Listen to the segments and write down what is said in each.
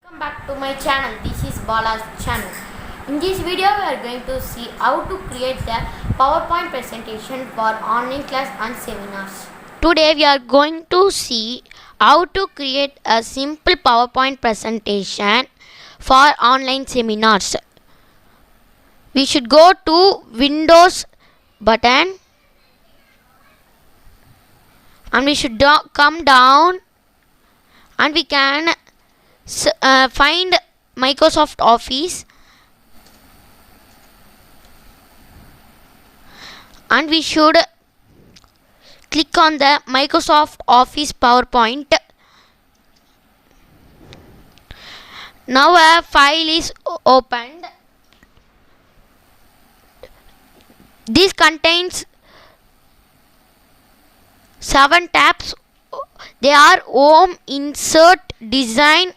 Welcome back to my channel. This is Bala's channel. In this video we are going to see how to create the PowerPoint presentation for online class and seminars. Today we are going to see how to create a simple PowerPoint presentation for online seminars. We should go to Windows button and we should come down and we can find Microsoft Office and we should click on the Microsoft Office PowerPoint. Now a file is opened. This contains 7 tabs. They are Home, Insert, Design,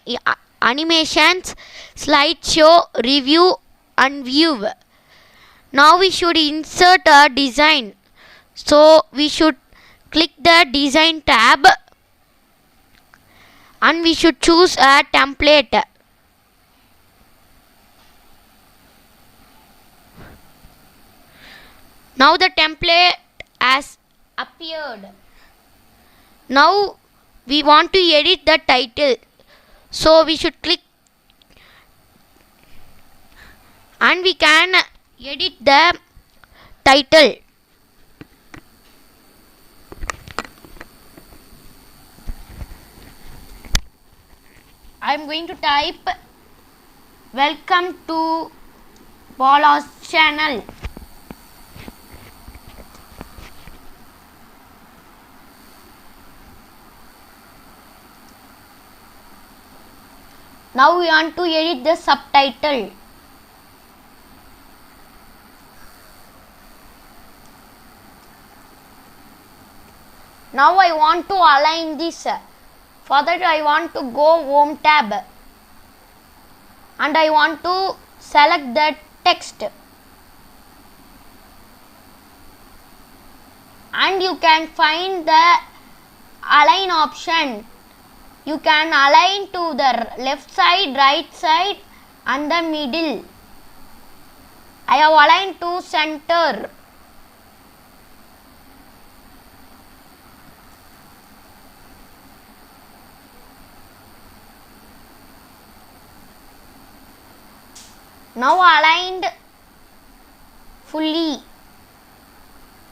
Animations, Slideshow, Review and View. Now we should insert a design. So we should click the Design tab and we should choose a template. Now the template has appeared. Now we want to edit the title. So we should click and we can edit the title. I am going to type welcome to Bala's channel. Now we want to edit the subtitle. Now I want to align this. For that I want to go Home tab and I want to select the text. And you can find the align option. You can align to the left side, right side and the middle. I have aligned to center. Now aligned fully.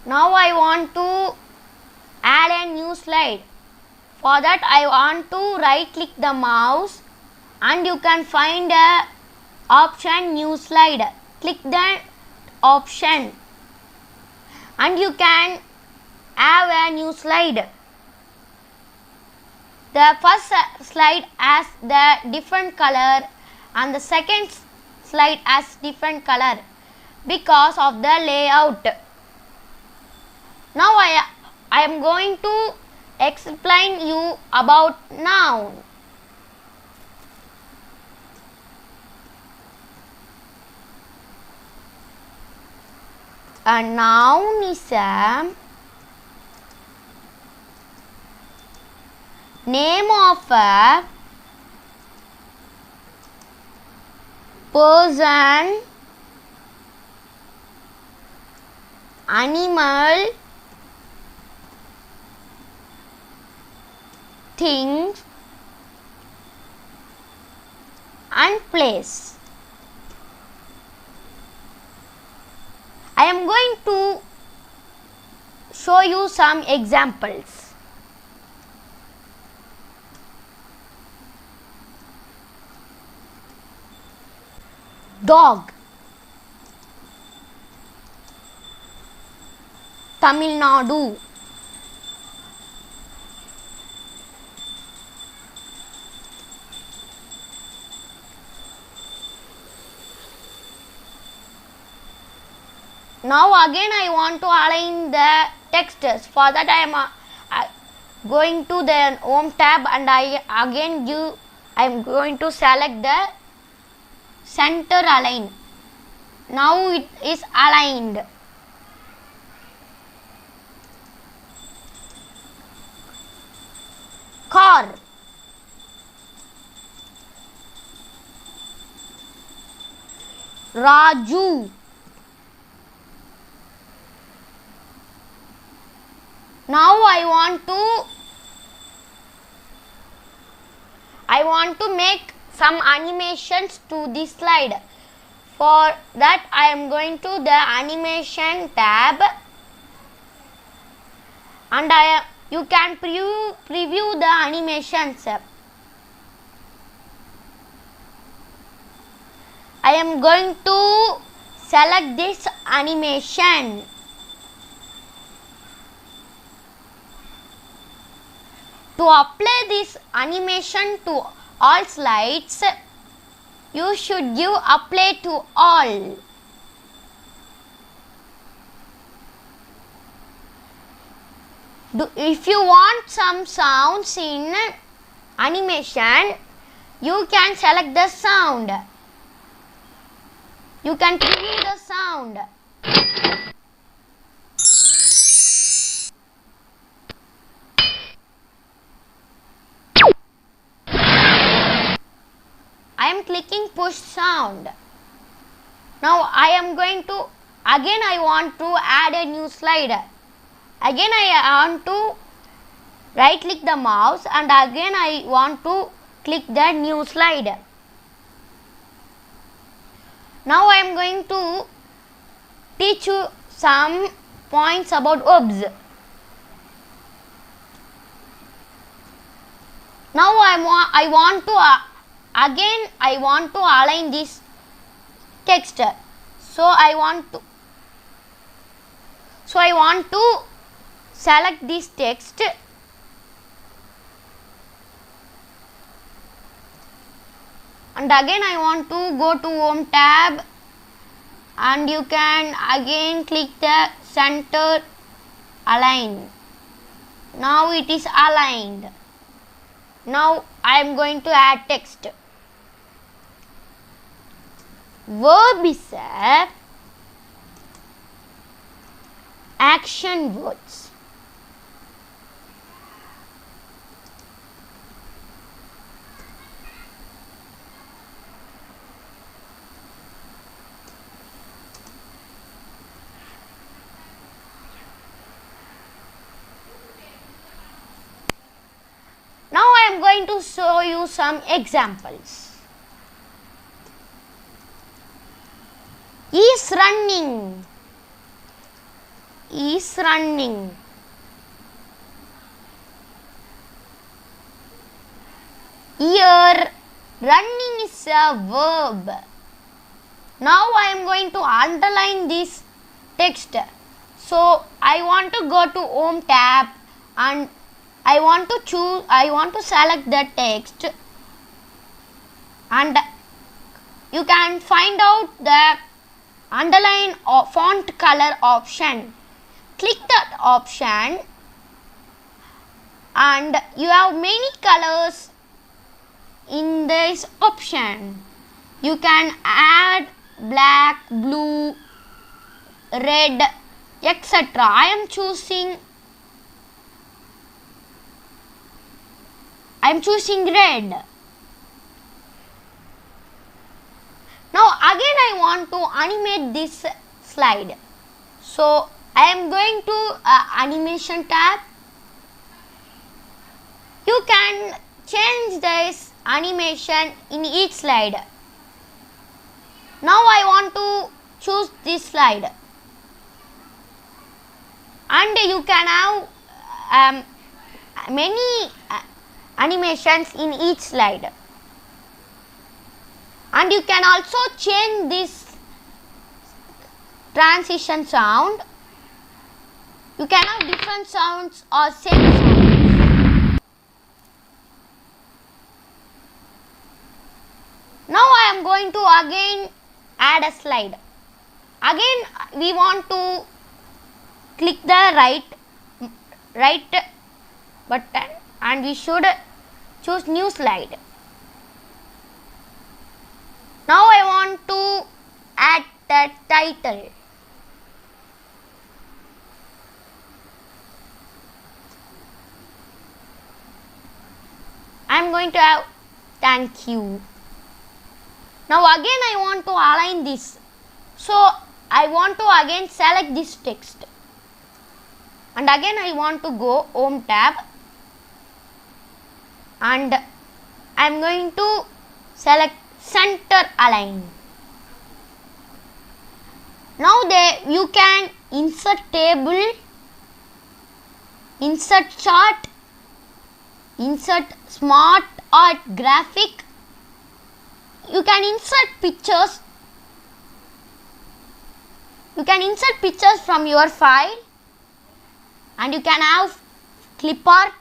Now I want to add a new slide. For that I want to right click the mouse and you can find a option new slide. Click that option and you can have a new slide. The first slide has the different color and the second slide has different color because of the layout. Now I am going to explain you about noun. A noun is a name of a person, animal, things and place. I am going to show you some examples. Dog, Tamil Nadu. Now again I want to align the text. For that I am going to the Home tab and I am going to select the center align. Now it is aligned. Car, Raju. Now I want to make some animations to this slide. For that I am going to the animation tab, and you can preview the animations. I am going to select this animation. To apply this animation to all slides, you should give apply to all. If you want some sounds in animation, you can select the sound. You can preview the sound. I am clicking push sound. Now I am going to, again I want to add a new slide. Again I want to right click the mouse, and again I want to click the new slide. Now I am going to teach you some points about verbs. Now I want to align this text. So I want to select this text, and again I want to go to home tab, and you can again click the center align. Now it is aligned. Now I am going to add text. Verb is action words. Now I am going to show you some examples. Is running. Is running. Here running is a verb. Now I am going to underline this text. So I want to go to home tab, and I want to select the text, and you can find out the underline or font color option. Click that option, and you have many colors in this option. You can add black, blue, red, etc. I am choosing red. Now again I want to animate this slide. So I am going to animation tab. You can change this animation in each slide. Now I want to choose this slide, and you can have many animations in each slide, and you can also change this transition sound. You can have different sounds or same sounds. Now I am going to again add a slide. Again we want to click the right button, and we should choose new slide. Now I want to add the title. I am going to have thank you. Now again I want to align this So I want to again select this text, and again I want to go home tab, and I am going to select center align. Now there you can insert table, insert chart, insert smart art graphic. You can insert pictures. You can insert pictures from your file, and you can have clip art,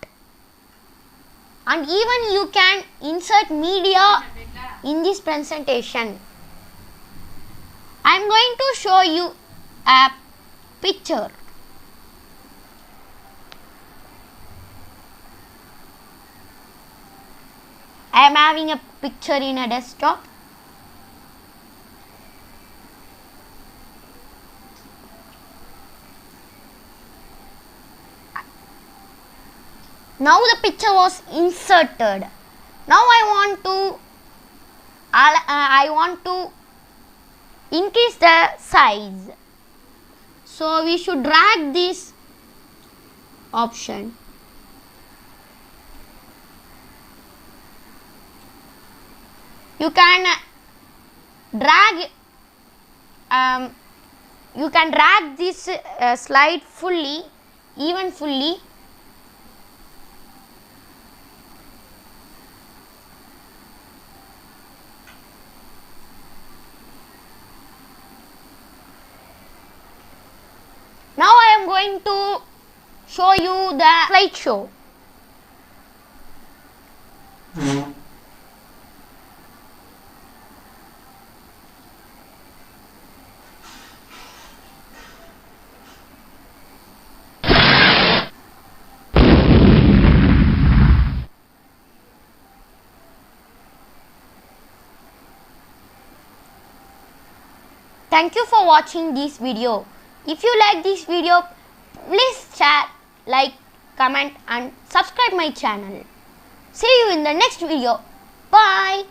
and even you can insert media in this presentation. I am going to show you a picture. I am having a picture in a desktop. Now the picture was inserted. Now I want to increase the size. So we should drag this option. You can drag this slide fully, even fully. Now I am going to show you the slideshow. Thank you for watching this video. If you like this video, please share, like, comment and subscribe my channel. See you in the next video. Bye.